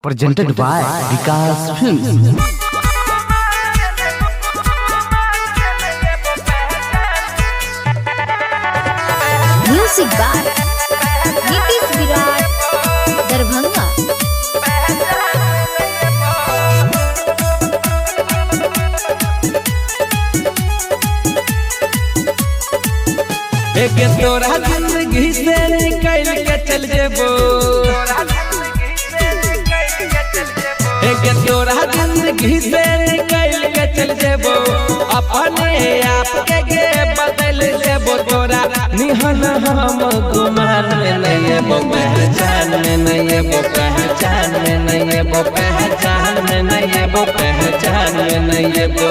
presented by Vikas Films. Music by Nitish Virat, Darbhanga. एक तोरा जिंदगी से निकल के चल जेबो, एक तोरा जिंदगी से निकल के चल जेबो, अपने आप के बदल जेबो। तोरा निहन हम गुमान में नहीं एबो, पहचान में नहीं एबो, पहचान में नहीं एबो, पहचान में नहीं एबो, पहचान में नहीं एबो।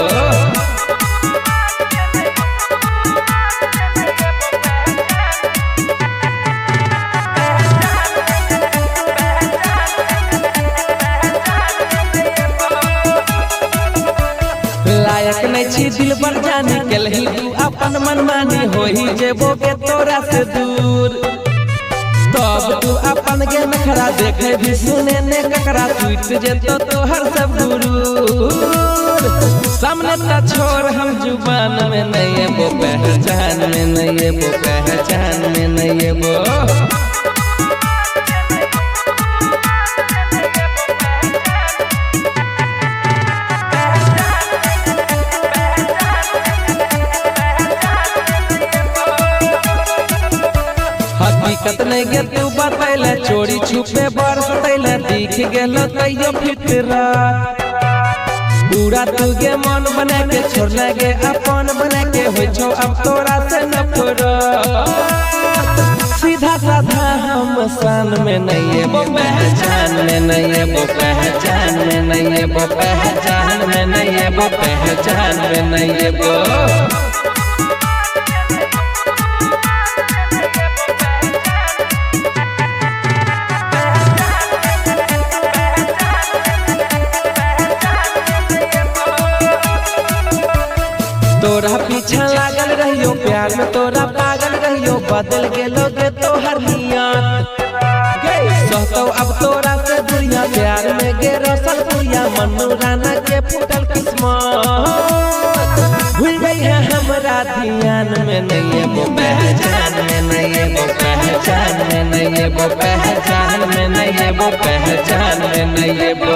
लायक नहीं छी दिल पर जाने के लही तू अपन मनमानी होही जेबो के तोरा से दूर। तब तू अपन के नखरा देखे भी सुने ने ककरा टूट जेतो तोहर सब गुरु। सामने ता छोड़ हम जुबान में नहीं एबो, पहचान में नहीं एबो, पहचान में नहीं एबो। हकीकत नहीं गे तू बतैले, चोरी छुपे बरसतैले, दिख गेलो तैयो फितरा। पूरा तू गे मन बना के छोड़ले गे अपन बना के होय छौ अब तोरा से नफरत। सीधा साधा हम शान में नहीं एबो, पहचान में नहीं एबो, पहचान में नहीं एबो, पहचान में नहीं एबो, पहचान में नहीं एबो। तोरा पीछा लागल रहियो, प्यार में तोरा पागल रहियो, बदल गेलो गे तोहर नियत। सहतो अब तोरा से दुनिया, प्यार में गे रसल पुरिया, मन्नू राना के फूटल किस्मत। भूल गई है हमरा ध्यान में नहीं एबो, पहचान में नहीं एबो, पहचान में नहीं एबो, पहचान में नहीं एबो, पहचान में नहीं एबो।